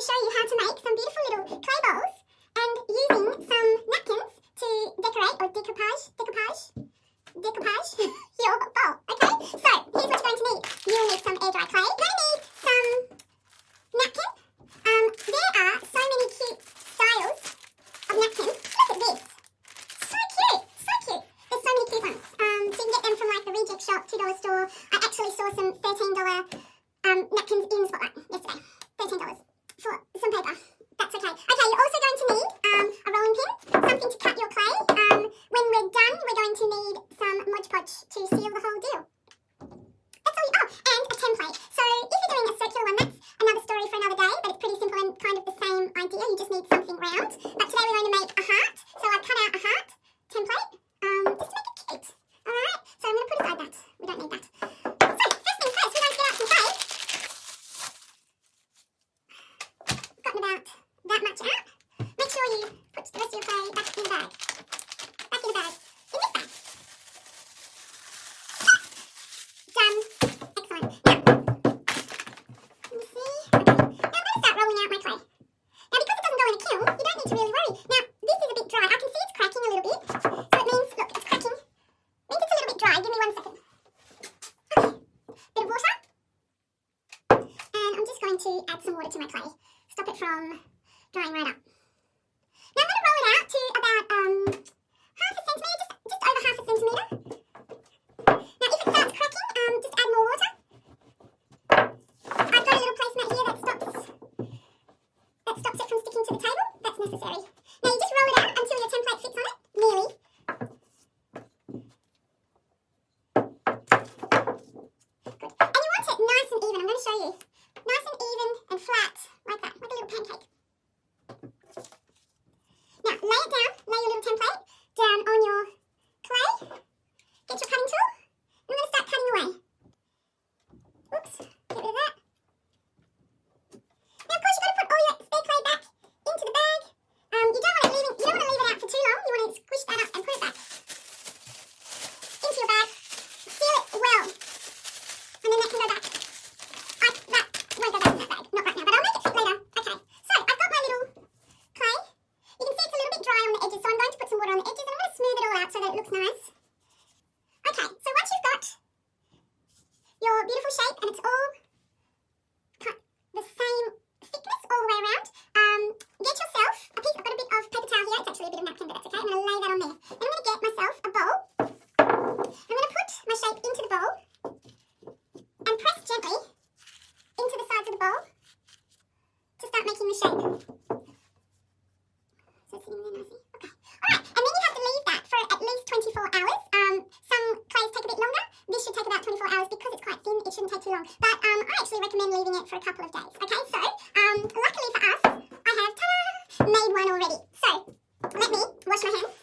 show you how to make some beautiful little clay bowls and using some napkins to decorate or decoupage your bowl, okay? So, here's what you're going to need. You'll need some air dry clay. You're going to need some napkin. There are so many cute styles of napkins. Look at this. So cute, so cute. There's so many cute ones. So you can get them from like the reject shop, $2 store. I actually saw some $13 napkins in Spotlight yesterday. $13 for some paper. That's okay. Okay, you're also going to need a rolling pin, something to cut your clay. When we're done, we're going to need some Mod Podge to seal the whole deal. That's all and a template. So if you're doing a circular one, that's another story for another day, but it's pretty simple and kind of the same idea. You just need something round. But today we're going to make a heart. So I cut out a heart template just to make it cute. Alright, so I'm going to put aside that. We don't need that. So first things first, we're going to get out some clay. Gotten about that much out. Make sure you put the rest of your clay back in the bag. Back in the bag. In this bag. Done. Excellent. Now, let me see. Okay. Now I'm going to start rolling out my clay. Now because it doesn't go in a kiln, you don't need to really worry. Now this is a bit dry. I can see it's cracking a little bit. So it means, look, it's cracking. It means it's a little bit dry. Give me 1 second. Okay. Bit of water. And I'm just going to add some water to my clay. Stop it from drying right up. Now I'm going to roll it out to about half a centimetre, just over half a centimetre. Now if it starts cracking, just add more water. I've got a little placemat here that stops it from sticking to the table. That's necessary. Now you just roll it out until your template fits on it, nearly. Good. And you want it nice and even. I'm going to show you. Nice and even and flat, like that, like a little pancake. Now, lay it down, lay your little template down on your clay. Get your cutting tool. And we're going to start cutting away. Oops, get rid of that. Now, of course, you've got to put all your spare clay back into the bag. You don't want to leave it out for too long. You want to squish that up and put it back into your bag. Seal it well. And then that can go back. That won't go back in that bag. Not right now, but I'll make it fit later. Okay, so I've got my little clay. You can see it's a little bit dry on the edges, so I'm going to put some water on the edges and I'm going to smooth it all out so that it looks nice. Okay, so once you've got your beautiful shape and it's all cut the same thickness all the way around, get yourself a piece. I've got a bit of paper towel here. It's actually a bit of napkin, but that's okay. I'm going to lay that on there. Then I'm going to get myself a bowl. I'm going to put my shape into the bowl and press gently into the sides of the bowl to start making the shape. So it's sitting there nicely. Okay. Alright, and then you have to leave that for at least 24 hours. Some clays take a bit longer. This should take about 24 hours because it's quite thin. It shouldn't take too long. But I actually recommend leaving it for a couple of days. Okay, so luckily for us, I have made one already. So let me wash my hands.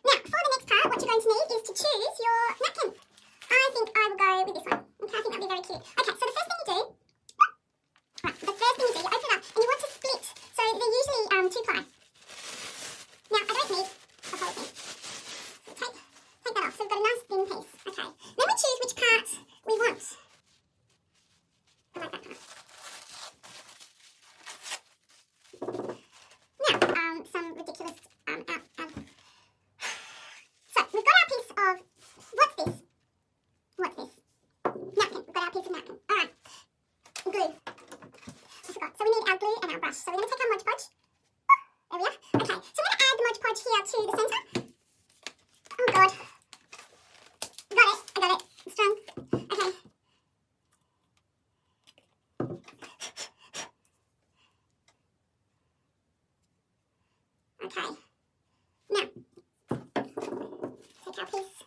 Now, for the next part, what you're going to need is to choose your napkin. I think I will go with this one. Okay, I think that'll be very cute. Okay, so the first thing you do, you open it up and you want to split. So they're usually 2-ply. Now, I don't need the whole thing. So take that off. So we've got a nice thin piece. Okay. Then we choose which part we want. I like that part. Now, some ridiculous So, we've got our piece of, what's this? Napkin. We've got our piece of napkin. Alright. Glue. I forgot. So we need our glue and our brush. So we're going to take our Mod Podge. There we are. Okay. So I'm going to add the Mod Podge here to the centre. Oh God. I got it. It's strong. Okay. Okay. Now, take our piece.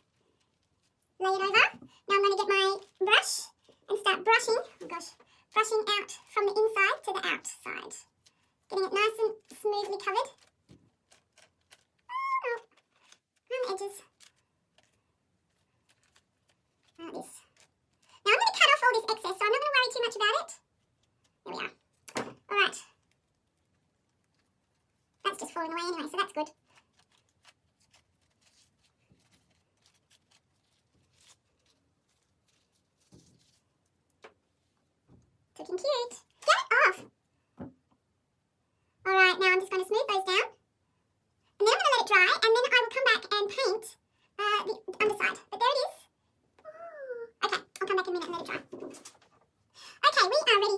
Lay it over. Now I'm going to get my brush and start brushing. Oh gosh. Brushing out from the inside to the outside. Getting it nice and smoothly covered. Around the edges. Like this. Now I'm going to cut off all this excess, so I'm not going to worry too much about it. There we are. Alright. That's just falling away anyway, so that's good. Looking cute. Get it off.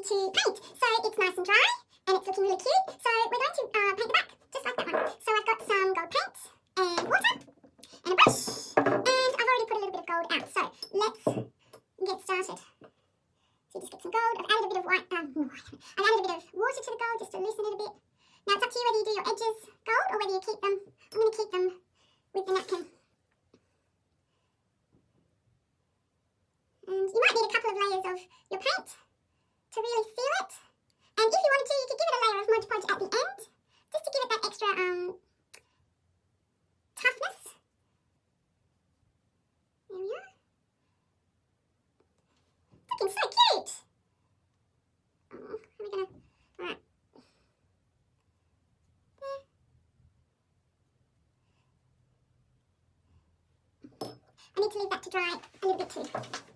to paint. So it's nice and dry and it's looking really cute. So we're going to paint the back, just like that one. So I've got some gold paint and water and a brush, and I've already put a little bit of gold out. So let's get started. So just get some gold. I've added a bit of white. I've added a bit of water to the gold just to loosen it a bit. Now it's up to you whether you do your edges gold or whether you keep them. I'm going to keep them with the napkin. And you might need a couple of layers of your paint to really seal it. And if you wanted to, you could give it a layer of Mod Podge at the end, just to give it that extra toughness. There we are. Looking so cute. Oh, how are we gonna? All right. There. I need to leave that to dry a little bit too.